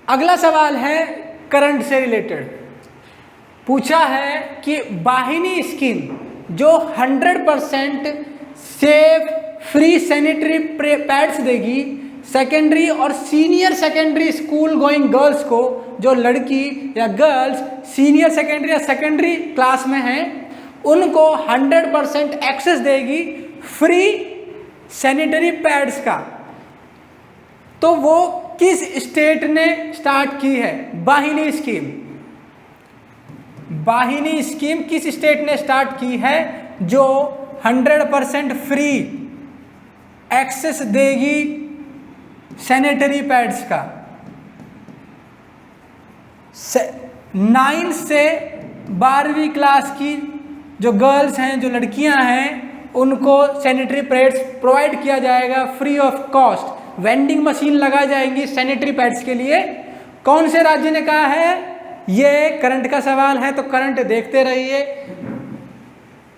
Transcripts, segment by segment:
अगला सवाल है करंट से रिलेटेड। पूछा है कि वाहिनी स्कीम जो 100% सेफ फ्री सैनिटरी पैड्स देगी सेकेंडरी और senior secondary school going girls को, जो लड़की या गर्ल्स सीनियर सेकेंडरी या सेकेंडरी क्लास में हैं, उनको 100% एक्सेस देगी फ्री सैनिटरी पैड्स का। तो वो किस स्टेट ने स्टार्ट की है वाहिनी स्कीम? वाहिनी स्कीम किस स्टेट ने स्टार्ट की है जो 100% फ्री एक्सेस देगी सैनिटरी पैड्स का? 9 से 12वीं क्लास की जो गर्ल्स हैं, जो लड़कियां हैं, उनको सैनिटरी पैड्स प्रोवाइड किया जाएगा free of cost. Vending machine लगाई जाएंगी सैनिटरी पैड्स के लिए। कौन से राज्य ने कहा है? ये करंट का सवाल है, तो करंट देखते रहिए।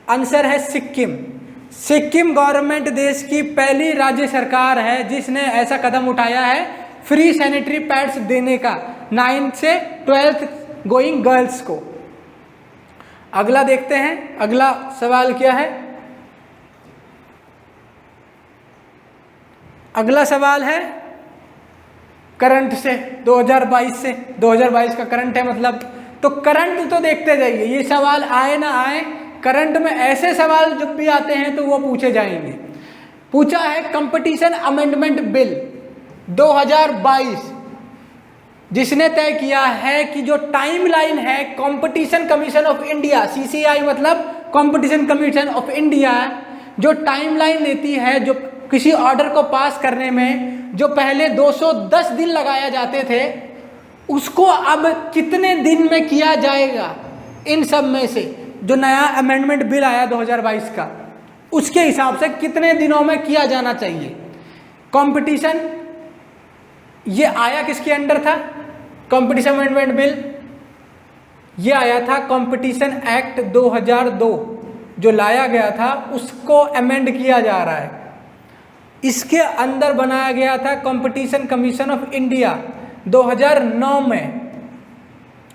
आंसर है सिक्किम। सिक्किम गवर्नमेंट देश की पहली राज्य सरकार है जिसने ऐसा कदम उठाया है फ्री सैनिटरी पैड्स देने का 9 से 12th गोइंग गर्ल्स को। अगला देखते हैं, अगला सवाल क्या है? अगला सवाल है करंट से 2022 से। 2022 का करंट है मतलब, तो करंट तो देखते जाइए, ये सवाल आए ना आए, करंट में ऐसे सवाल जब भी आते हैं तो वो पूछे जाएंगे। पूछा है कंपटीशन अमेंडमेंट बिल 2022 जिसने तय किया है कि जो टाइमलाइन है competition commission of India, CCI मतलब कंपटीशन कमीशन ऑफ इंडिया, जो टाइमलाइन देती है, जो किसी ऑर्डर को पास करने में जो पहले 210 दिन लगाया जाते थे, उसको अब कितने दिन में किया जाएगा? इन सब में से जो नया अमेंडमेंट बिल आया 2022 का, उसके हिसाब से कितने दिनों में किया जाना चाहिए? कंपटीशन ये आया किसके अंडर था? कंपटीशन अमेंडमेंट बिल ये आया था कंपटीशन एक्ट 2002 जो लाया गया था, उसको अमेंड किया जा रहा है। इसके अंदर बनाया गया था कंपटीशन कमीशन ऑफ इंडिया 2009 में।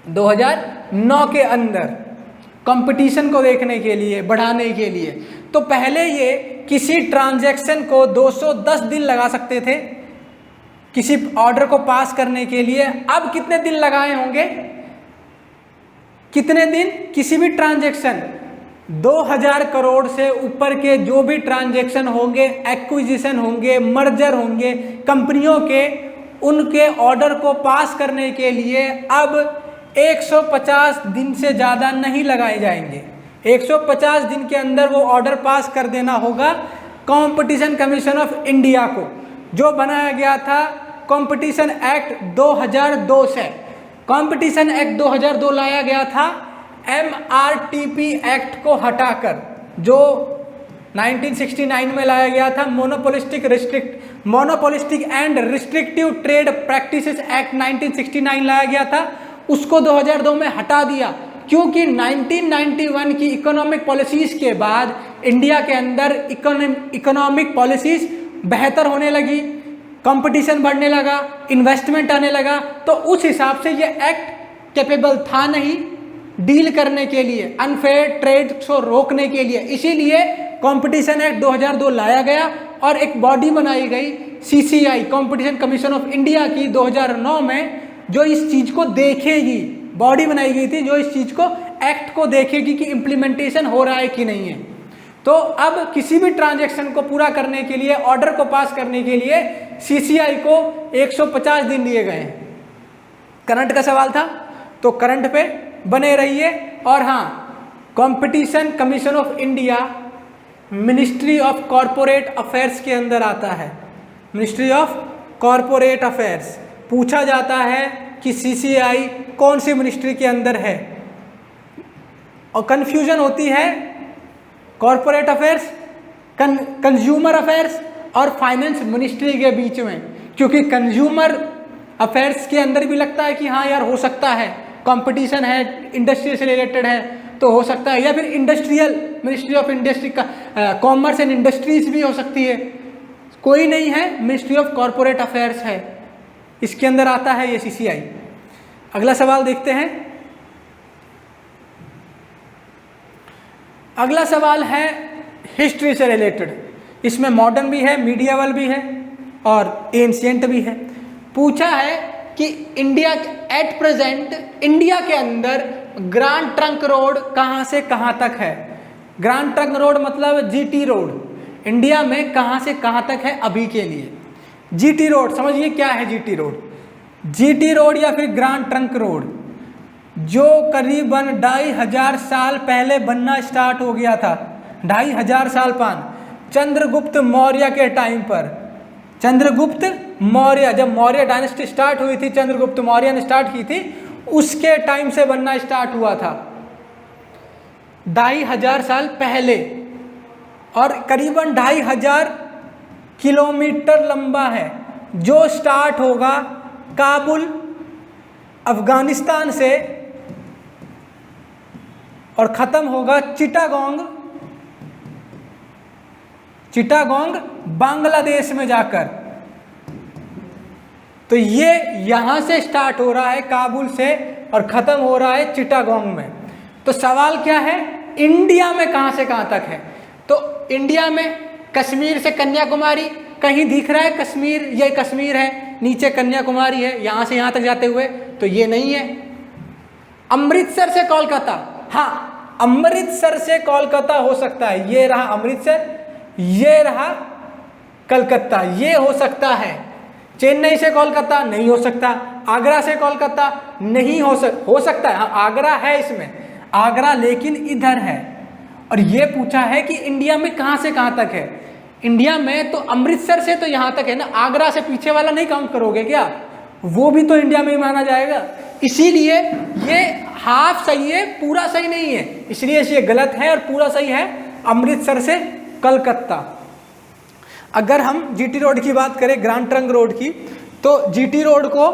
2009 के अंदर कंपटीशन को देखने के लिए, बढ़ाने के लिए। तो पहले ये किसी ट्रांजैक्शन को 210 दिन लगा सकते थे किसी ऑर्डर को पास करने के लिए। अब कितने दिन लगाए होंगे? कितने दिन? किसी भी ट्रांजैक्शन 2000 करोड़ से ऊपर के जो भी ट्रांजैक्शन होंगे, एक्विजिशन होंगे, मर्जर होंगे कंपनियों के, उनके ऑर्डर को पास करने के लिए अब 150 दिन से ज़्यादा नहीं लगाए जाएंगे। 150 दिन के अंदर वो ऑर्डर पास कर देना होगा कंपटीशन कमीशन ऑफ इंडिया को, जो बनाया गया था कंपटीशन एक्ट 2002 से। कंपटीशन एक्ट 2002 लाया गया था MRTP एक्ट को हटाकर, जो 1969 में लाया गया था। Monopolistic and restrictive trade practices act 1969 लाया गया था, उसको 2002 में हटा दिया, क्योंकि 1991 की इकोनॉमिक पॉलिसीज के बाद इंडिया के अंदर इकोनॉमिक पॉलिसीज बेहतर होने लगी, कंपटीशन बढ़ने लगा, इन्वेस्टमेंट आने लगा, तो उस हिसाब से ये एक्ट कैपेबल था नहीं डील करने के लिए, अनफेयर ट्रेड को रोकने के लिए। इसीलिए कंपटीशन एक्ट 2002 लाया गया और एक बॉडी बनाई गई CCI, competition commission of India की 2009 में, जो इस चीज़ को देखेगी। बॉडी बनाई गई थी जो इस चीज़ को, एक्ट को देखेगी कि इम्प्लीमेंटेशन हो रहा है कि नहीं है। तो अब किसी भी ट्रांजैक्शन को पूरा करने के लिए, ऑर्डर को पास करने के लिए CCI को 150 दिन दिए गए हैं। करंट का सवाल था, तो करंट पे बने रहिए। और हाँ, competition commission of India ministry of corporate affairs के अंदर आता है। Ministry of corporate affairs. पूछा जाता है कि CCI कौन सी मिनिस्ट्री के अंदर है, और कंफ्यूजन होती है कॉरपोरेट अफेयर्स, कंज्यूमर अफेयर्स और फाइनेंस मिनिस्ट्री के बीच में, क्योंकि कंज्यूमर अफेयर्स के अंदर भी लगता है कि हाँ यार हो सकता है, कंपटीशन है, इंडस्ट्री से रिलेटेड है तो हो सकता है, या फिर इंडस्ट्रियल मिनिस्ट्री ऑफ इंडस्ट्री का, कॉमर्स एंड इंडस्ट्रीज भी हो सकती है। कोई नहीं है, मिनिस्ट्री ऑफ कॉरपोरेट अफेयर्स है। इसके अंदर आता है ये CCI। अगला सवाल देखते हैं। अगला सवाल है हिस्ट्री से रिलेटेड, इसमें मॉडर्न भी है, मीडिएवल भी है और एंशिएंट भी है। पूछा है कि इंडिया एट प्रेजेंट इंडिया के अंदर ग्रांड ट्रंक रोड कहाँ से कहाँ तक है। ग्रांड ट्रंक रोड मतलब GT रोड इंडिया में कहाँ से कहाँ तक है अभी के लिए। GT रोड समझिए क्या है GT रोड। GT रोड या फिर ग्रांड ट्रंक रोड जो करीबन 2500 साल पहले बनना स्टार्ट हो गया था। 2500 साल चंद्रगुप्त मौर्य के टाइम पर, चंद्रगुप्त मौर्य जब मौर्य डायनेस्टी स्टार्ट हुई थी, चंद्रगुप्त मौर्य ने स्टार्ट की थी, उसके टाइम से बनना स्टार्ट हुआ था 2500 साल पहले, और करीबन 2500 किलोमीटर लंबा है, जो स्टार्ट होगा काबुल अफगानिस्तान से और ख़त्म होगा चिटागोंग बांग्लादेश में जाकर। तो ये यहाँ से स्टार्ट हो रहा है काबुल से और ख़त्म हो रहा है चिटागोंग में। तो सवाल क्या है, इंडिया में कहाँ से कहाँ तक है। तो इंडिया में कश्मीर से कन्याकुमारी कहीं दिख रहा है, कश्मीर ये कश्मीर है, नीचे कन्याकुमारी है, यहाँ से यहाँ तक जाते हुए, तो ये नहीं है। अमृतसर से कोलकाता, हाँ अमृतसर से कोलकाता हो सकता है, ये रहा अमृतसर, ये रहा कलकत्ता, ये हो सकता है। चेन्नई से कोलकाता नहीं हो सकता, आगरा से कोलकाता नहीं हो सकता है, हाँ आगरा है इसमें, आगरा लेकिन इधर है। और ये पूछा है कि इंडिया में कहाँ से कहाँ तक है। इंडिया में तो अमृतसर से तो यहाँ तक है ना, आगरा से पीछे वाला नहीं काउंट करोगे क्या, वो भी तो इंडिया में ही माना जाएगा। इसीलिए ये हाफ सही है, पूरा सही नहीं है, इसलिए ये गलत है और पूरा सही है अमृतसर से कलकत्ता। अगर हम GT रोड की बात करें, ग्रांड ट्रंक रोड की, तो GT रोड को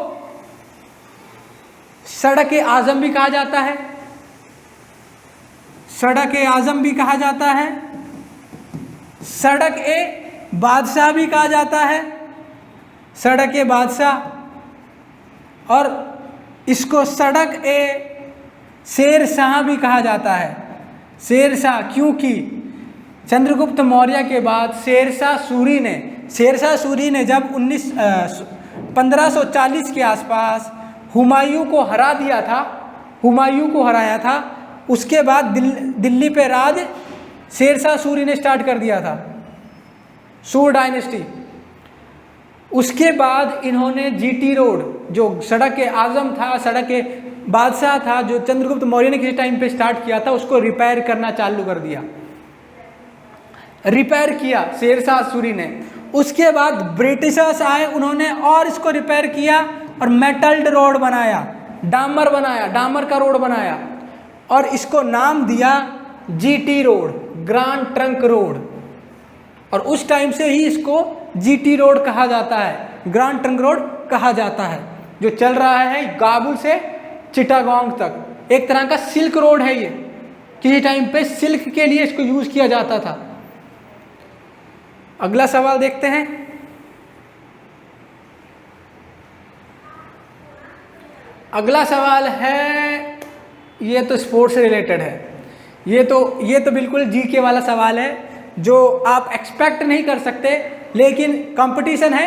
सड़क ए आजम भी कहा जाता है, सड़क ए आजम भी कहा जाता है, सड़क ए बादशाह भी कहा जाता है, सड़क ए बादशाह, और इसको सड़क ए शेर शाह भी कहा जाता है। शेर शाह क्योंकि चंद्रगुप्त मौर्य के बाद शेरशाह सूरी ने जब 1540 के आसपास हुमायूं को हरा दिया था, हुमायूं को हराया था, उसके बाद दिल्ली पे राज शेरशाह सूरी ने स्टार्ट कर दिया था, सूर डायनेस्टी। उसके बाद इन्होंने GT रोड जो सड़क के आजम था, सड़क के बादशाह था, जो चंद्रगुप्त मौर्य ने किसी टाइम पे स्टार्ट किया था, उसको रिपेयर करना चालू कर दिया, रिपेयर किया शेरशाह सूरी ने। उसके बाद ब्रिटिशर्स आए, उन्होंने और इसको रिपेयर किया और मेटल्ड रोड बनाया, डामर का रोड बनाया, और इसको नाम दिया GT road, grand trunk road. और उस टाइम से ही इसको GT रोड कहा जाता है, ग्रांड ट्रंक रोड कहा जाता है, जो चल रहा है काबुल से चिटागोंग तक। एक तरह का सिल्क रोड है ये, किसी टाइम पे सिल्क के लिए इसको यूज किया जाता था। अगला सवाल देखते हैं। अगला सवाल है, ये तो स्पोर्ट्स से रिलेटेड है, ये तो बिल्कुल GK वाला सवाल है जो आप एक्सपेक्ट नहीं कर सकते, लेकिन कंपटीशन है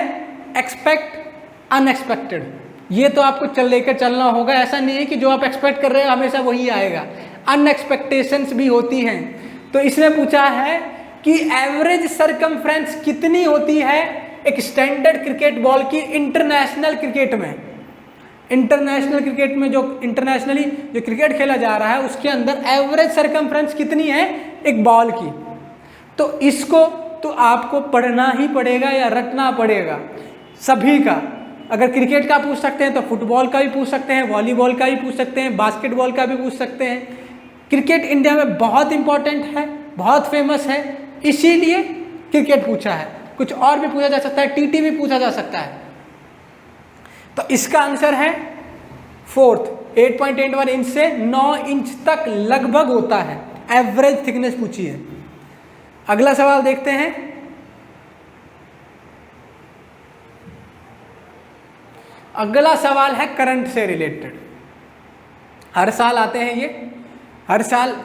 एक्सपेक्ट अनएक्सपेक्टेड, ये तो आपको लेकर चलना होगा। ऐसा नहीं है कि जो आप एक्सपेक्ट कर रहे हो हमेशा वही आएगा, अनएक्सपेक्टेशंस भी होती हैं। तो इसमें पूछा है कि एवरेज सरकमफ्रेंस कितनी होती है एक स्टैंडर्ड क्रिकेट बॉल की इंटरनेशनल क्रिकेट में। इंटरनेशनल क्रिकेट में जो इंटरनेशनली जो क्रिकेट खेला जा रहा है उसके अंदर एवरेज सरकमफ्रेंस कितनी है एक बॉल की। तो इसको तो आपको पढ़ना ही पड़ेगा या रटना पड़ेगा सभी का। अगर क्रिकेट का पूछ सकते हैं तो फुटबॉल का भी पूछ सकते हैं, वॉलीबॉल का भी पूछ सकते हैं, बास्केटबॉल का भी पूछ सकते हैं। क्रिकेट इंडिया में बहुत इंपॉर्टेंट है, बहुत फेमस है, इसीलिए क्रिकेट पूछा है। कुछ और भी पूछा जा सकता है, TT भी पूछा जा सकता है। तो इसका आंसर है 4th 8.81 इंच से 9 इंच तक लगभग होता है, एवरेज थिकनेस पूछी है। अगला सवाल देखते हैं। अगला सवाल है करंट से रिलेटेड। हर साल आते हैं ये, हर साल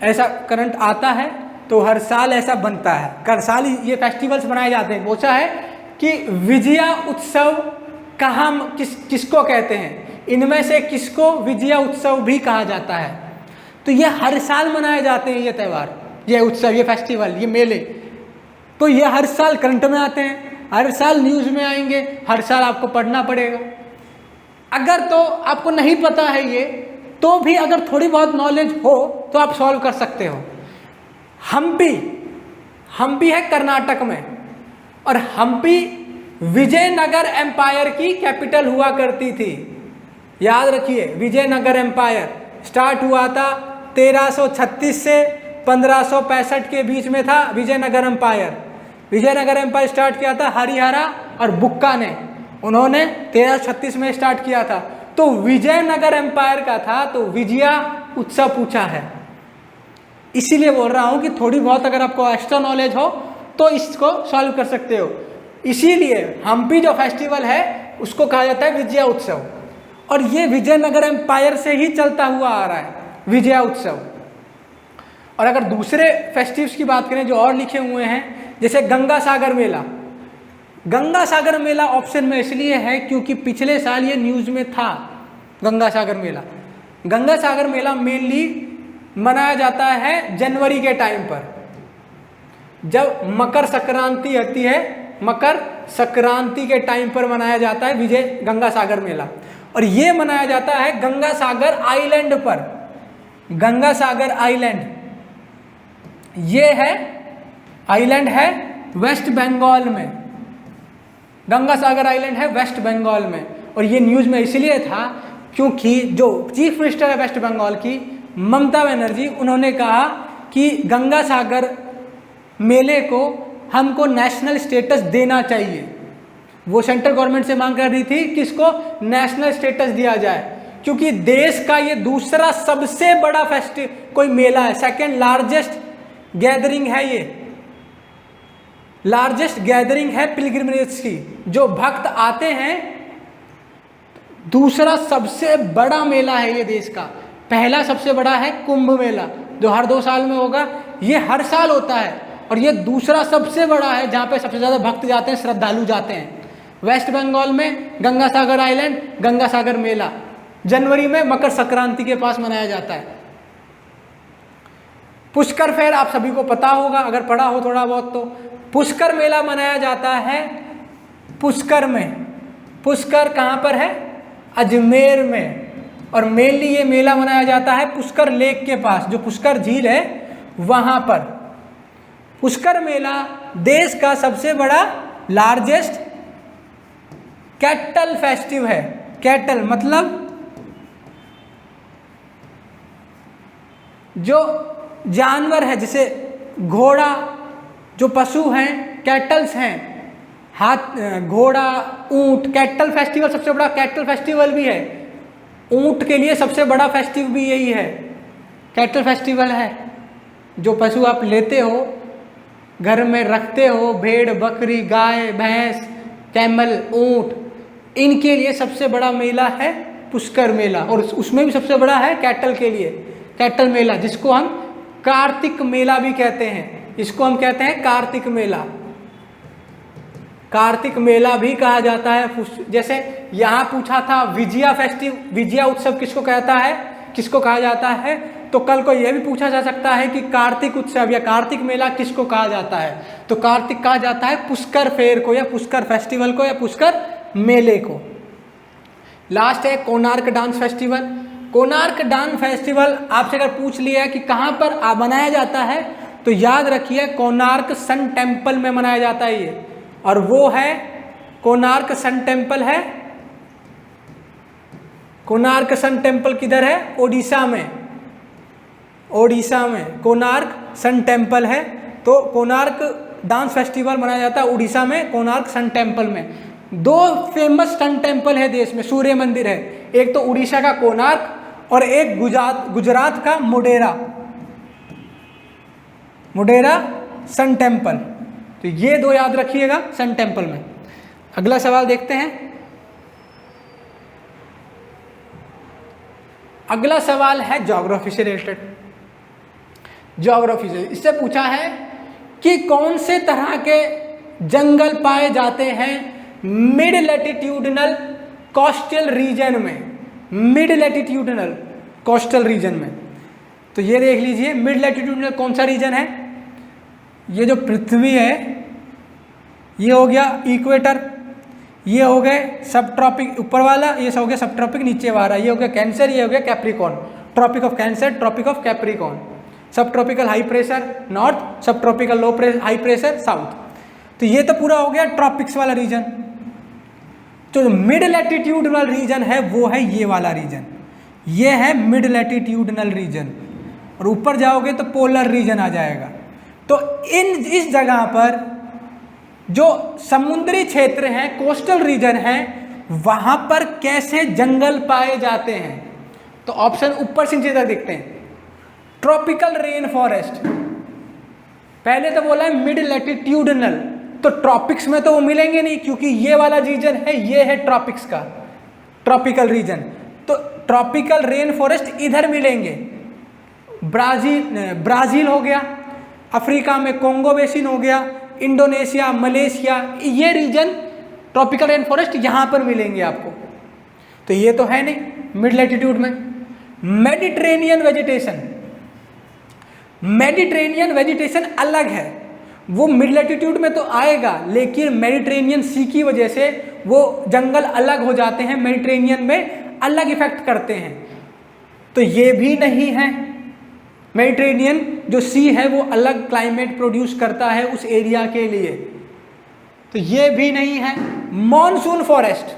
ऐसा करंट आता है, तो हर साल ऐसा बनता है, हर साल ये फेस्टिवल्स बनाए जाते हैं। पूछा है कि विजया उत्सव कहाँ किसको कहते हैं, इनमें से किसको विजया उत्सव भी कहा जाता है। तो ये हर साल मनाए जाते हैं ये त्यौहार, ये उत्सव, ये फेस्टिवल, ये मेले। तो ये हर साल करंट में आते हैं, हर साल न्यूज़ में आएंगे, हर साल आपको पढ़ना पड़ेगा। अगर तो आपको नहीं पता है ये, तो भी अगर थोड़ी बहुत नॉलेज हो तो आप सॉल्व कर सकते हो। हम्पी है कर्नाटक में, और हम्पी विजयनगर एम्पायर की कैपिटल हुआ करती थी। याद रखिए, विजयनगर एम्पायर स्टार्ट हुआ था 1336 से 1565 के बीच में था Vijayanagara empire. Vijayanagara empire start किया था हरिहरा और बुक्का ने, उन्होंने 1336 में स्टार्ट किया था। तो विजयनगर एम्पायर का था, तो विजया उत्सव पूछा है। इसीलिए बोल रहा हूं कि थोड़ी बहुत अगर आपको एक्स्ट्रा नॉलेज हो तो इसको सॉल्व कर सकते हो। इसीलिए हम्पी जो फेस्टिवल है उसको कहा जाता है विजया उत्सव, और ये विजयनगर एम्पायर से ही चलता हुआ आ रहा है विजया उत्सव। और अगर दूसरे फेस्टिव्स की बात करें जो और लिखे हुए हैं, जैसे गंगा सागर मेला। गंगा सागर मेला ऑप्शन में इसलिए है क्योंकि पिछले साल ये न्यूज़ में था। गंगा सागर मेला, गंगा सागर मेला मेनली मनाया जाता है जनवरी के टाइम पर, जब मकर संक्रांति आती है। मकर संक्रांति के टाइम पर मनाया जाता है गंगा सागर मेला, और ये मनाया जाता है गंगा सागर आइलैंड पर। गंगा सागर आइलैंड, ये है आइलैंड है वेस्ट बंगाल में। गंगा सागर आइलैंड है वेस्ट बंगाल में, और ये न्यूज़ में इसलिए था क्योंकि जो चीफ मिनिस्टर है वेस्ट बंगाल की, ममता बनर्जी, उन्होंने कहा कि गंगा सागर मेले को हमको नेशनल स्टेटस देना चाहिए। वो सेंट्रल गवर्नमेंट से मांग कर रही थी कि इसको नेशनल स्टेटस दिया जाए, क्योंकि देश का ये दूसरा सबसे बड़ा कोई मेला है, सेकेंड लार्जेस्ट गैदरिंग है, ये लार्जेस्ट गैदरिंग है पिलग्रिमेज की, जो भक्त आते हैं। दूसरा सबसे बड़ा मेला है ये देश का। पहला सबसे बड़ा है कुंभ मेला जो हर 2 साल में होगा, ये हर साल होता है, और ये दूसरा सबसे बड़ा है जहाँ पे सबसे ज़्यादा भक्त जाते हैं, श्रद्धालु जाते हैं। वेस्ट बंगाल में गंगा सागर आइलैंड, गंगा सागर मेला जनवरी में मकर संक्रांति के पास मनाया जाता है। पुष्कर फेयर आप सभी को पता होगा अगर पढ़ा हो थोड़ा बहुत तो। पुष्कर मेला मनाया जाता है पुष्कर में। पुष्कर कहाँ पर है? अजमेर में। और मेनली ये मेला मनाया जाता है पुष्कर लेक के पास, जो पुष्कर झील है वहाँ पर। पुष्कर मेला देश का सबसे बड़ा लार्जेस्ट कैटल फेस्टिव है। कैटल मतलब जो जानवर है, जैसे घोड़ा, जो पशु हैं कैटल्स हैं, हाथ, घोड़ा, ऊंट। कैटल फेस्टिवल सबसे बड़ा कैटल फेस्टिवल भी है। ऊंट के लिए सबसे बड़ा फेस्टिव भी यही है, कैटल फेस्टिवल है। जो पशु आप लेते हो, घर में रखते हो, भेड़, बकरी, गाय, भैंस, कैमल, ऊंट, इनके लिए सबसे बड़ा मेला है पुष्कर मेला। और उसमें भी सबसे बड़ा है कैटल के लिए, कैटल मेला, जिसको हम कार्तिक मेला भी कहते हैं। इसको हम कहते हैं कार्तिक मेला। कार्तिक मेला भी कहा जाता है। जैसे यहाँ पूछा था विजया उत्सव किसको कहता है, किसको कहा जाता है, तो कल को यह भी पूछा जा सकता है कि कार्तिक उत्सव या कार्तिक मेला किसको कहा जाता है। तो कार्तिक कहा जाता है पुष्कर फेयर को, या पुष्कर फेस्टिवल को, या पुष्कर मेले को। लास्ट है Konark dance festival. Konark dance festival आपसे अगर पूछ लिया कि कहाँ पर मनाया जाता है, तो याद रखिए कोणार्क सन टेम्पल में मनाया जाता है ये। और वो है कोणार्क सन टेम्पल है। कोणार्क सन टेम्पल किधर है? ओडिशा में। ओडिशा में कोणार्क सन टेम्पल है। तो कोणार्क डांस फेस्टिवल मनाया जाता है उड़ीसा में, कोणार्क सन टेम्पल में। 2 फेमस सन टेम्पल है देश में, सूर्य मंदिर है। एक तो उड़ीसा का कोणार्क और एक गुजरात का मोढेरा सन टेम्पल। तो ये 2 याद रखिएगा सन टेम्पल में। अगला सवाल देखते हैं। अगला सवाल है ज्योग्राफी से रिलेटेड। ज्योग्राफी से इससे पूछा है कि कौन से तरह के जंगल पाए जाते हैं मिड लैटिट्यूडनल कोस्टल रीजन में, मिड लैटिट्यूडनल कोस्टल रीजन में। तो ये देख लीजिए मिड लैटिट्यूडनल कौन सा रीजन है, ये जो पृथ्वी है ये हो गया इक्वेटर, ये हो गए सब ट्रॉपिक ऊपर वाला, ये सब हो गया सब ट्रॉपिक नीचे वाला, ये हो गया कैंसर, ये हो गया Capricorn, tropic of Cancer, tropic of Capricorn, subtropical high pressure north, subtropical low pressure high pressure south. तो ये तो पूरा हो गया ट्रॉपिक्स वाला रीजन। तो मिड लैटिट्यूडनल रीजन है वो है ये वाला रीजन, ये है मिड लैटिट्यूडनल रीजन, और ऊपर जाओगे तो पोलर रीजन आ जाएगा। तो इस जगह पर जो समुद्री क्षेत्र हैं, कोस्टल रीजन है, वहां पर कैसे जंगल पाए जाते हैं। तो ऑप्शन ऊपर से नीचे तक देखते हैं। ट्रॉपिकल रेन फॉरेस्ट, पहले तो बोला है मिड लैटिट्यूडनल, तो ट्रॉपिक्स में तो वो मिलेंगे नहीं क्योंकि ये वाला रीजन है, ये है ट्रॉपिक्स का ट्रॉपिकल रीजन। तो ट्रॉपिकल रेन फॉरेस्ट इधर मिलेंगे, ब्राजील हो गया, अफ्रीका में कोंगो बेसिन हो गया, इंडोनेशिया, मलेशिया, ये रीजन ट्रॉपिकल रेन फॉरेस्ट यहाँ पर मिलेंगे आपको। तो ये तो है नहीं मिड लैटिट्यूड में। मेडिटेरेनियन वेजिटेशन, मेडिटेरेनियन वेजिटेशन अलग है, वो मिड लैटिट्यूड में तो आएगा लेकिन मेडिटेरेनियन सी की वजह से वो जंगल अलग हो जाते हैं, मेडिटेरेनियन में अलग इफेक्ट करते हैं। तो ये भी नहीं है, मेडिटेरेनियन जो सी है वो अलग क्लाइमेट प्रोड्यूस करता है उस एरिया के लिए, तो ये भी नहीं है। मॉनसून फॉरेस्ट,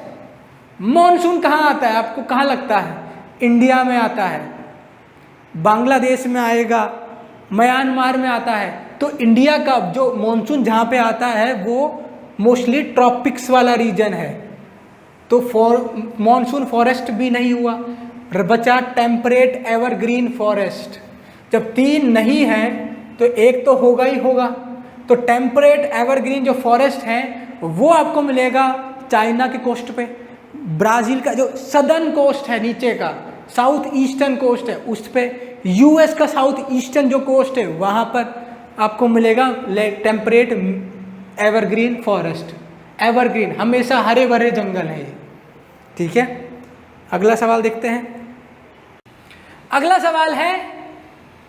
मॉनसून कहाँ आता है आपको, कहाँ लगता है, इंडिया में आता है, बांग्लादेश में आएगा, म्यांमार में आता है। तो इंडिया का जो मॉनसून जहाँ पे आता है वो मोस्टली ट्रॉपिक्स वाला रीजन है। तो मॉनसून फॉरेस्ट भी नहीं हुआ, बचा टेम्परेट एवरग्रीन फॉरेस्ट। जब तीन नहीं है तो एक तो होगा ही होगा। तो टेम्परेट एवरग्रीन जो फॉरेस्ट है वो आपको मिलेगा चाइना के कोस्ट पे, ब्राज़ील का जो सदर्न कोस्ट है नीचे का, साउथ ईस्टर्न कोस्ट है उस पे, यूएस का साउथ ईस्टर्न जो कोस्ट है वहाँ पर आपको मिलेगा टेम्परेट एवरग्रीन फॉरेस्ट। एवरग्रीन हमेशा हरे भरे जंगल है ये, ठीक है। अगला सवाल देखते हैं। अगला सवाल है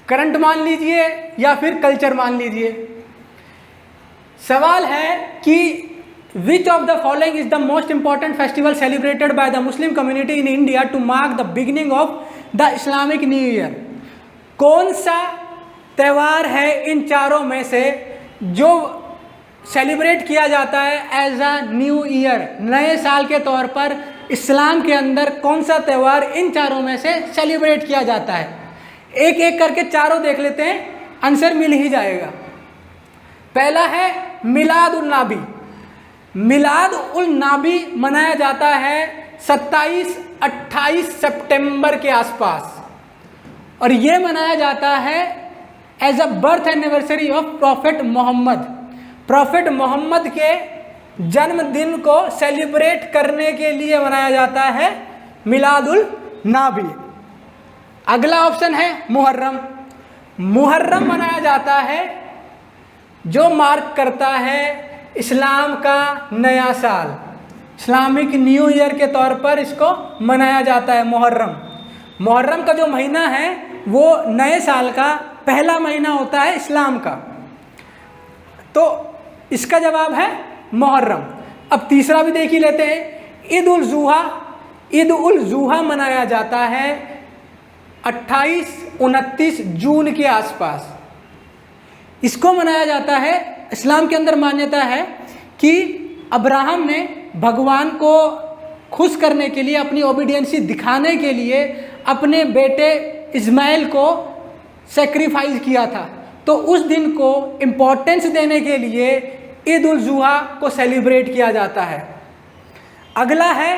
करंट मान लीजिए या फिर कल्चर मान लीजिए। सवाल है कि which of the following is the most important festival celebrated by the Muslim community in India to mark the beginning of the Islamic new year. कौन सा त्यौहार है इन चारों में से जो सेलिब्रेट किया जाता है एज अ न्यू ईयर, नए साल के तौर पर इस्लाम के अंदर कौन सा त्यौहार इन चारों में से सेलिब्रेट किया जाता है। एक एक करके चारों देख लेते हैं, आंसर मिल ही जाएगा। पहला है मिलाद उल नबी। मिलाद उल नबी मनाया जाता है 27-28 सितंबर के आसपास, और ये मनाया जाता है as a birth anniversary of Prophet Muhammad. Prophet Muhammad के जन्मदिन को सेलिब्रेट करने के लिए मनाया जाता है मिलाद उल नबी। अगला ऑप्शन है मुहर्रम। मुहर्रम मनाया जाता है जो मार्क करता है इस्लाम का नया साल, इस्लामिक न्यू ईयर के तौर पर इसको मनाया जाता है मुहर्रम। मुहर्रम का जो महीना है वो नए साल का पहला महीना होता है इस्लाम का, तो इसका जवाब है मुहर्रम। अब तीसरा भी देख ही लेते हैं। ईद उल जुहा। ईद उल जुहा मनाया जाता है 28-29 जून के आसपास। इसको मनाया जाता है, इस्लाम के अंदर मान्यता है कि अब्राहम ने भगवान को खुश करने के लिए, अपनी ओबीडियंसी दिखाने के लिए अपने बेटे इस्माइल को सेक्रीफाइस किया था। तो उस दिन को इम्पोर्टेंस देने के लिए ईद उल जुहा को सेलिब्रेट किया जाता है। अगला है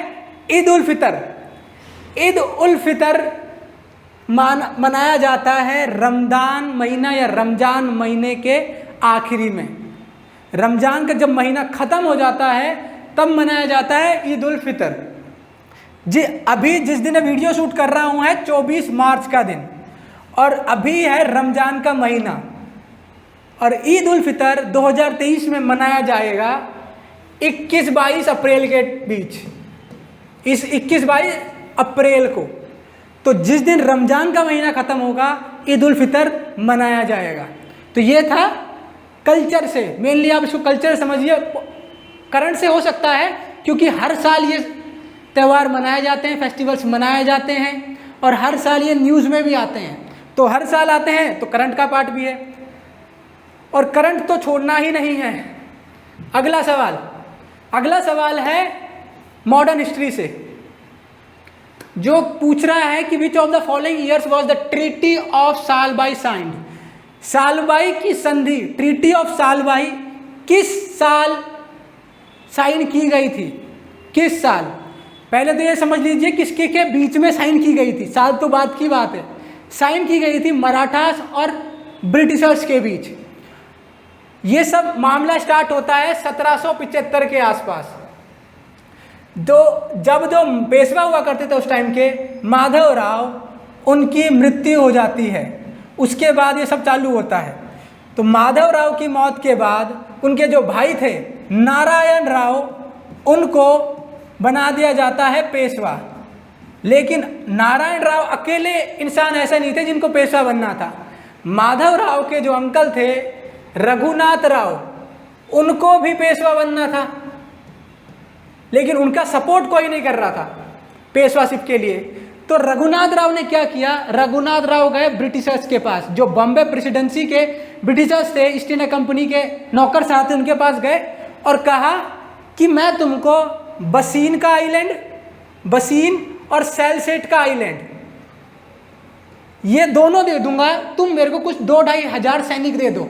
ईद उल फितर। ईद उल फितर मनाया जाता है रमज़ान महीना या रमज़ान महीने के आखिरी में। रमज़ान का जब महीना ख़त्म हो जाता है तब मनाया जाता है ईद उल फितर। जी अभी जिस दिन वीडियो शूट कर रहा हूँ है 24 मार्च का दिन, और अभी है रमज़ान का महीना, और ईद उल फितर 2023 में मनाया जाएगा 21-22 अप्रैल के बीच, इस 21-22 अप्रैल को। तो जिस दिन रमज़ान का महीना ख़त्म होगा ईद उल फितर मनाया जाएगा। तो ये था कल्चर से, मेनली आप इसको कल्चर समझिए, करंट से हो सकता है क्योंकि हर साल ये त्यौहार मनाए जाते हैं, फेस्टिवल्स मनाए जाते हैं, और हर साल ये न्यूज़ में भी आते हैं। तो हर साल आते हैं तो करंट का पार्ट भी है, और करंट तो छोड़ना ही नहीं है। अगला सवाल है मॉडर्न हिस्ट्री से, जो पूछ रहा है कि which of the following years was the treaty of Salbai signed. Salbai की संधि, ट्रीटी ऑफ सालबाई किस साल साइन की गई थी? किस साल? पहले तो ये समझ लीजिए किसके के बीच में साइन की गई थी, साल तो बाद की बात है। साइन की गई थी मराठास और ब्रिटिशर्स के बीच। ये सब मामला स्टार्ट होता है 1775 के आसपास। जब जो पेशवा हुआ करते थे उस टाइम के, माधव राव, उनकी मृत्यु हो जाती है, उसके बाद ये सब चालू होता है। तो माधव राव की मौत के बाद उनके जो भाई थे नारायण राव, उनको बना दिया जाता है पेशवा। लेकिन नारायण राव अकेले इंसान ऐसे नहीं थे जिनको पेशवा बनना था। माधव राव के जो अंकल थे रघुनाथ राव, उनको भी पेशवा बनना था, लेकिन उनका सपोर्ट कोई नहीं कर रहा था पेशवाशिप के लिए। तो रघुनाथ राव ने क्या किया? रघुनाथ राव गए ब्रिटिशर्स के पास, जो बॉम्बे प्रेसिडेंसी के ब्रिटिशर्स थे, ईस्ट इंडिया कंपनी के नौकर साथ थे, उनके पास गए और कहा कि मैं तुमको बसीन का आइलैंड, बसीन और सेलसेट का आइलैंड, ये दोनों दे दूंगा, तुम मेरे को कुछ 2-2.5 हजार सैनिक दे दो,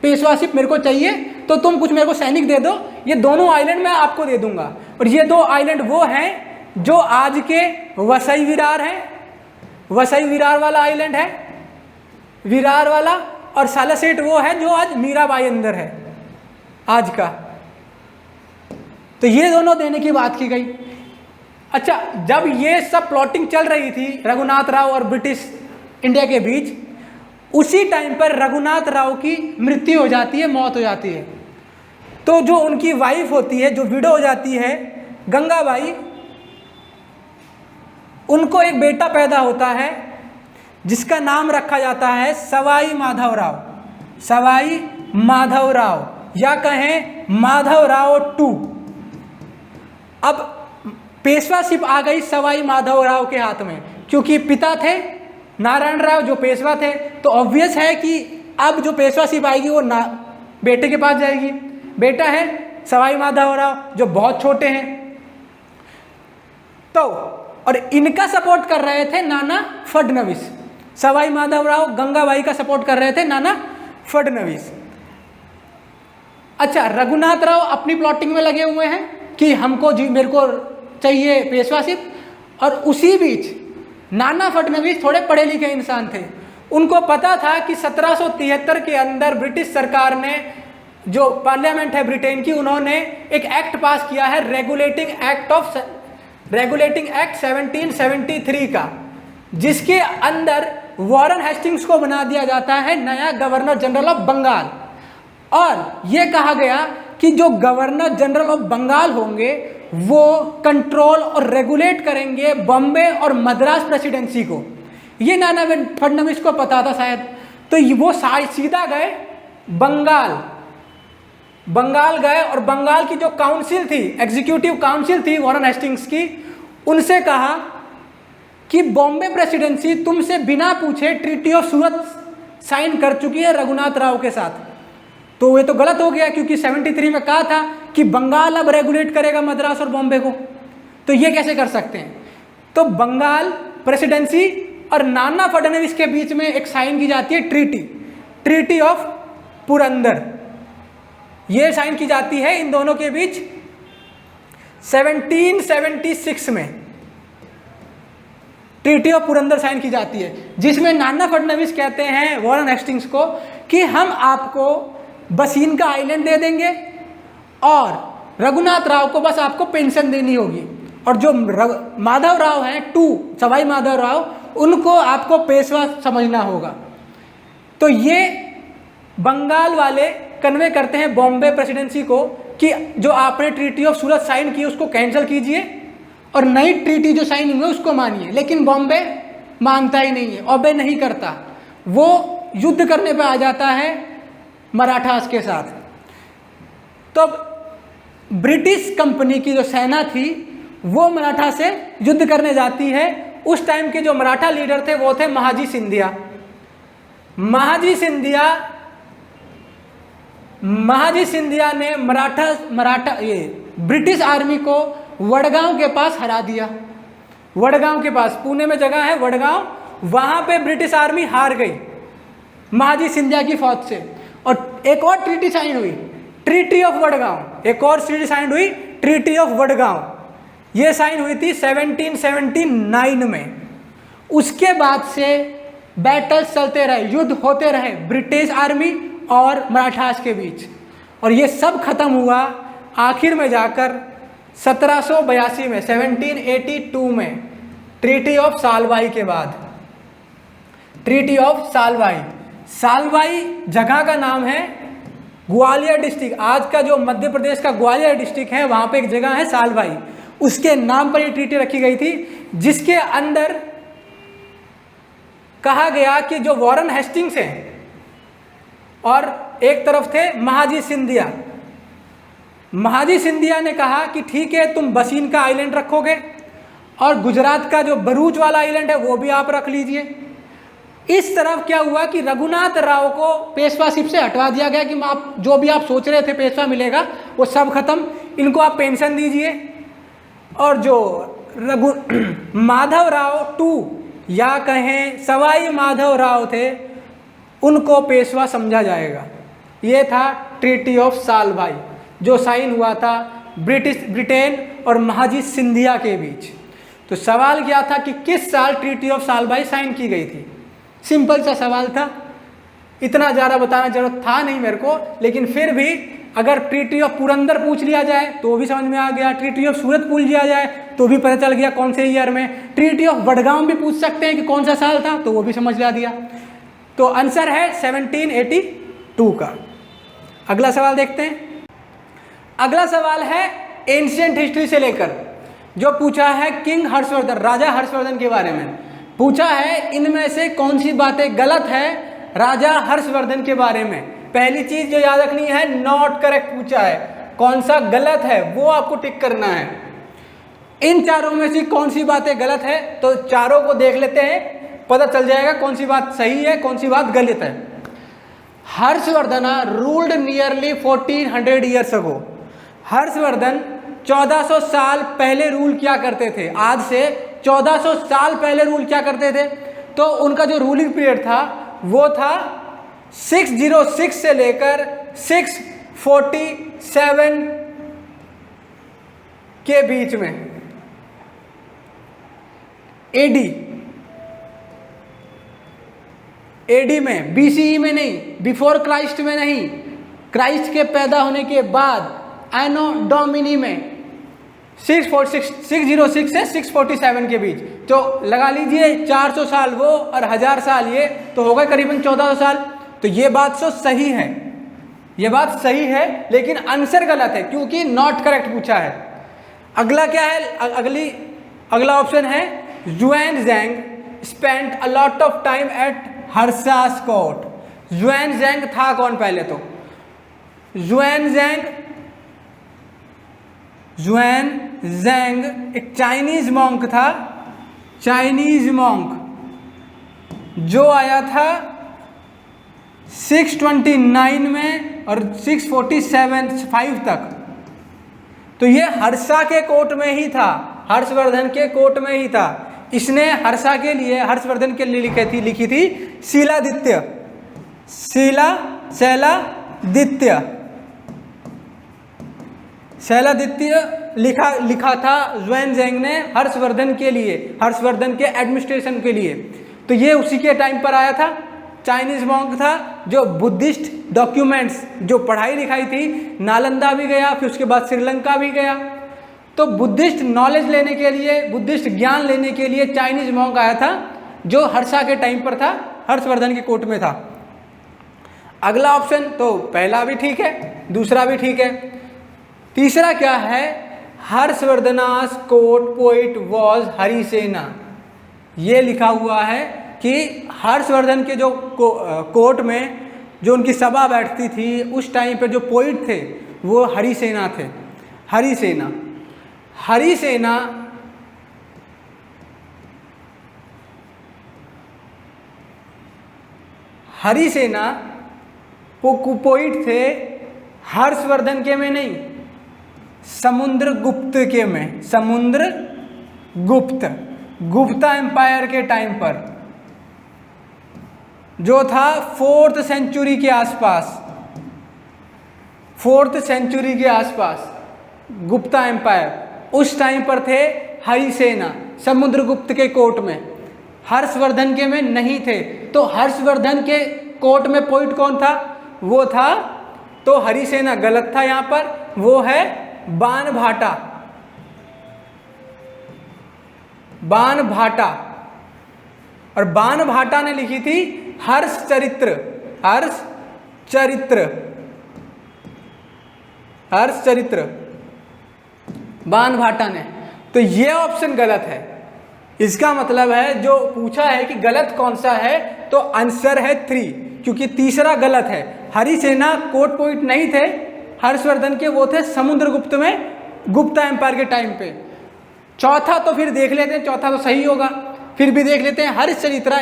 पेशवाशिप मेरे को चाहिए तो तुम कुछ मेरे को सैनिक दे दो, ये दोनों आइलैंड मैं आपको दे दूंगा। और ये 2 आइलैंड वो हैं जो आज के वसई विरार है, वसई विरार वाला आइलैंड है, विरार वाला, और सालासेट वो है जो आज मीराबाई अंदर है आज का। तो ये दोनों देने की बात की गई। अच्छा, जब ये सब प्लॉटिंग चल रही थी रघुनाथ राव और ब्रिटिश इंडिया के बीच, उसी टाइम पर रघुनाथ राव की मृत्यु हो जाती है, मौत हो जाती है। तो जो उनकी वाइफ होती है, जो विडो हो जाती है, गंगाबाई, उनको एक बेटा पैदा होता है जिसका नाम रखा जाता है सवाई माधवराव, सवाई माधवराव, या कहें माधवराव 2। अब पेशवाशिप आ गई सवाई माधवराव के हाथ में, क्योंकि पिता थे नारायण राव जो पेशवा थे, तो ऑब्वियस है कि अब जो पेशवाशिप आएगी वो बेटे के पास जाएगी। बेटा है सवाई माधवराव जो बहुत छोटे हैं, तो और इनका सपोर्ट कर रहे थे नाना फडणवीस। सवाई माधवराव गंगाबाई का सपोर्ट कर रहे थे नाना फडणवीस। अच्छा, रघुनाथ राव अपनी प्लॉटिंग में लगे हुए हैं कि हमको मेरे को चाहिए पेशवाशिप, और उसी बीच नाना फडणवीस थोड़े पढ़े लिखे इंसान थे। उनको पता था कि 1773 के अंदर ब्रिटिश सरकार ने, जो पार्लियामेंट है ब्रिटेन की, उन्होंने एक एक्ट पास किया है, रेगुलेटिंग एक्ट 1773 का, जिसके अंदर वॉरेन हेस्टिंग्स को बना दिया जाता है नया गवर्नर जनरल ऑफ बंगाल। और यह कहा गया कि जो गवर्नर जनरल ऑफ बंगाल होंगे वो कंट्रोल और रेगुलेट करेंगे बॉम्बे और मद्रास प्रेसिडेंसी को। ये नाना फडणवीस को पता था शायद, तो वो सीधा गए बंगाल गए, और बंगाल की जो काउंसिल थी, एग्जीक्यूटिव काउंसिल थी वॉरेन हेस्टिंग्स की, उनसे कहा कि बॉम्बे प्रेसिडेंसी तुमसे बिना पूछे ट्रीटी ऑफ सूरत साइन कर चुकी है रघुनाथ राव के साथ। तो ये तो गलत हो गया, क्योंकि 73 में कहा था कि बंगाल अब रेगुलेट करेगा मद्रास और बॉम्बे को, तो ये कैसे कर सकते हैं। तो बंगाल प्रेसिडेंसी और नाना फडणवीस के बीच में एक साइन की जाती है ट्रीटी ऑफ पुरंदर, ये साइन की जाती है इन दोनों के बीच 1776 में। ट्रीटी ऑफ पुरंदर साइन की जाती है, जिसमें नाना फडणवीस कहते हैं वॉरेन हेस्टिंग्स को कि हम आपको बसीन का आइलैंड दे देंगे और रघुनाथ राव को बस आपको पेंशन देनी होगी, और जो माधवराव हैं टू, सवाई माधवराव, उनको आपको पेशवा समझना होगा। तो ये बंगाल वाले कन्वे करते हैं बॉम्बे प्रेसिडेंसी को कि जो आपने ट्रीटी ऑफ सूरत साइन की उसको कैंसिल कीजिए और नई ट्रीटी जो साइन हुई है उसको मानिए। लेकिन बॉम्बे मानता ही नहीं है, ओबे नहीं करता, वो युद्ध करने पे आ जाता है मराठास के साथ। तो ब्रिटिश कंपनी की जो सेना थी वो मराठा से युद्ध करने जाती है। उस टाइम के जो मराठा लीडर थे वो थे महाजी सिंधिया। महाजी सिंधिया ने ये ब्रिटिश आर्मी को वडगांव के पास हरा दिया। वडगांव के पास, पुणे में जगह है वडगांव, वहां पे ब्रिटिश आर्मी हार गई महाजी सिंधिया की फौज से। और एक और ट्रीटी साइन हुई, ट्रीटी ऑफ वडगांव, एक और ट्रीटी साइन हुई, ट्रीटी ऑफ वडगांव। ये साइन हुई थी 1779 में। उसके बाद से बैटल्स चलते रहे, युद्ध होते रहे ब्रिटिश आर्मी और मराठास के बीच, और ये सब खत्म हुआ आखिर में जाकर 1782 में, 1782 में ट्रीटी ऑफ सालवाई के बाद। ट्रीटी ऑफ सालवाई, सालवाई जगह का नाम है, ग्वालियर डिस्ट्रिक्ट, आज का जो मध्य प्रदेश का ग्वालियर डिस्ट्रिक्ट है वहां पे एक जगह है सालवाई, उसके नाम पर ये ट्रीटी रखी गई थी, जिसके अंदर कहा गया कि जो वॉरेन हेस्टिंग्स हैं और एक तरफ थे महाजी सिंधिया, महाजी सिंधिया ने कहा कि ठीक है तुम बसीन का आइलैंड रखोगे और गुजरात का जो भरूच वाला आइलैंड है वो भी आप रख लीजिए। इस तरफ क्या हुआ कि रघुनाथ राव को पेशवाशिप से हटवा दिया गया कि आप जो भी आप सोच रहे थे पेशवा मिलेगा वो सब खत्म, इनको आप पेंशन दीजिए। और जो माधवराव टू या कहें सवाई माधवराव थे उनको पेशवा समझा जाएगा। ये था ट्रीटी ऑफ सालवाई जो साइन हुआ था ब्रिटेन और महाजी सिंधिया के बीच। तो सवाल क्या था कि किस साल ट्रीटी ऑफ सालवाई साइन की गई थी? सिंपल सा सवाल था, इतना ज़्यादा बताना जरूरत था नहीं मेरे को, लेकिन फिर भी अगर ट्रीटी ऑफ पुरंदर पूछ लिया जाए तो भी समझ में आ गया, ट्रीटी ऑफ सूरत पूछ लिया जाए तो भी पता चल गया कौन से ईयर में, ट्रीटी ऑफ वडगांव भी पूछ सकते हैं कि कौन सा साल था तो वो भी समझ ला दिया। तो आंसर है 1782 का। अगला सवाल देखते हैं। अगला सवाल है एंशिएंट हिस्ट्री से लेकर, जो पूछा है किंग हर्षवर्धन, राजा हर्षवर्धन के बारे में पूछा है, इनमें से कौन सी बातें गलत है राजा हर्षवर्धन के बारे में। पहली चीज जो याद रखनी है, नॉट करेक्ट पूछा है, कौन सा गलत है वो आपको टिक करना है। इन चारों में से कौन सी बातें गलत है, तो चारों को देख लेते हैं, पता चल जाएगा कौन सी बात सही है कौन सी बात गलत है। Harshvardhan ruled nearly 1400 years ago. Harshvardhan 1400 साल पहले रूल क्या करते थे, आज से 1400 साल पहले रूल क्या करते थे। तो उनका जो रूलिंग पीरियड था वो था 606 से लेकर 647 के बीच में, एडी में, बीसीई में नहीं, बिफोर क्राइस्ट में नहीं, क्राइस्ट के पैदा होने के बाद एनो डोमिनी में 606 से 647 के बीच। तो लगा लीजिए 400 साल वो और 1000 साल ये, तो होगा करीबन 1400 साल। तो ये बात तो सही है, ये बात सही है, लेकिन आंसर गलत है क्योंकि नॉट करेक्ट पूछा है। अगला क्या है, अगला ऑप्शन है Xuanzang spent a lot of time at Harsha's court. Xuanzang था कौन पहले? तो ज़ुएनज़ैंग एक चाइनीज मॉन्क था, चाइनीज मॉन्क जो आया था 629 में और 647 तक। तो ये हर्षा के कोर्ट में ही था, हर्षवर्धन के कोर्ट में ही था। इसने हर्षा के लिए, हर्षवर्धन के लिए लिखी थी शीलादित्य, शैलादित्य लिखा था ज़ुएनज़ैंग ने हर्षवर्धन के लिए, हर्षवर्धन के एडमिनिस्ट्रेशन के लिए। तो ये उसी के टाइम पर आया था, चाइनीज मॉन्क था जो बुद्धिस्ट डॉक्यूमेंट्स जो पढ़ाई लिखाई थी, नालंदा भी गया, फिर उसके बाद श्रीलंका भी गया, तो बुद्धिस्ट नॉलेज लेने के लिए, बुद्धिस्ट ज्ञान लेने के लिए चाइनीज मॉन्क आया था जो हर्षा के टाइम पर था, हर्षवर्धन के कोर्ट में था। अगला ऑप्शन तो पहला भी ठीक है, दूसरा भी ठीक है। तीसरा क्या है, हर्षवर्धनास कोर्ट पोइट वॉज हरिसेना। ये लिखा हुआ है कि हर्षवर्धन के जो कोर्ट में जो उनकी सभा बैठती थी उस टाइम पर जो पोइट थे वो हरिसेना थे। हरिसेना, हरिसेना हरिसेना पोइट थे हर्षवर्धन के में नहीं, समुद्रगुप्त के में, समुद्रगुप्त, गुप्ता एम्पायर के टाइम पर जो था 4th सेंचुरी के आसपास, 4th सेंचुरी के आसपास गुप्ता एम्पायर, उस टाइम पर थे हरिसेना समुद्रगुप्त के कोर्ट में, हर्षवर्धन के में नहीं थे। तो हर्षवर्धन के कोर्ट में पोइट कौन था, वो था, तो हरिसेना गलत था यहां पर, वो है बाणभाटा, बाणभाटा। और बाणभाटा ने लिखी थी हर्षचरित्र, हर्षचरित्र, हर्षचरित्र बाणभाटा ने। तो ये ऑप्शन गलत है। इसका मतलब है जो पूछा है कि गलत कौन सा है, तो आंसर है 3, क्योंकि तीसरा गलत है। हरिसेना कोर्ट पोइट नहीं थे हर्षवर्धन के, वो थे समुद्रगुप्त में, गुप्ता एम्पायर के टाइम पे। चौथा तो फिर देख लेते हैं, चौथा तो सही होगा, फिर भी देख लेते हैं। Harshacharita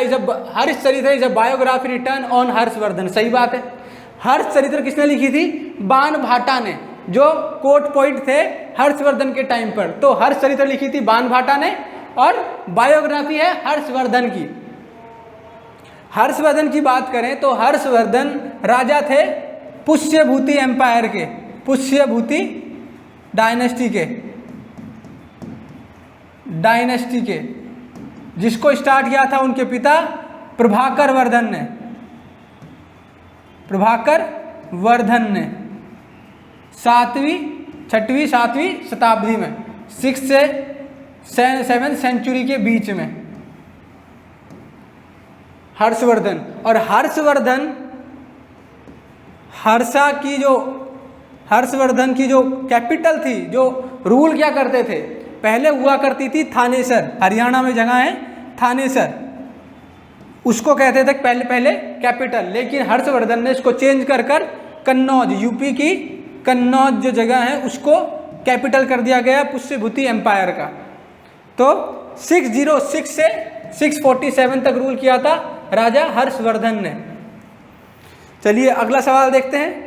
is a biography written on Harshavardhan, सही बात है। हर्षचरित्र किसने लिखी थी, बाणभाटा ने, जो कोर्ट पोइट थे हर्षवर्धन के टाइम पर। तो हर्षचरित्र लिखी थी बाणभाटा ने और बायोग्राफी है हर्षवर्धन की। हर्षवर्धन की बात करें तो हर्षवर्धन राजा थे पुष्यभूति एम्पायर के, पुष्यभूति डायनेस्टी के, जिसको स्टार्ट किया था उनके पिता प्रभाकर वर्धन ने, प्रभाकर वर्धन ने 6वीं 7वीं शताब्दी में, 6th से 7th सेंचुरी के बीच में हर्षवर्धन। और हर्षवर्धन हर्षवर्धन की जो कैपिटल थी, जो रूल क्या करते थे, पहले हुआ करती थी थानेसर, हरियाणा में जगह है थानेसर, उसको कहते थे पहले कैपिटल। लेकिन हर्षवर्धन ने इसको चेंज कर कन्नौज, यूपी की कन्नौज जो जगह है उसको कैपिटल कर दिया गया पुष्यभूति एम्पायर का। तो 606 से 647 तक रूल किया था राजा हर्षवर्धन ने। चलिए अगला सवाल देखते हैं।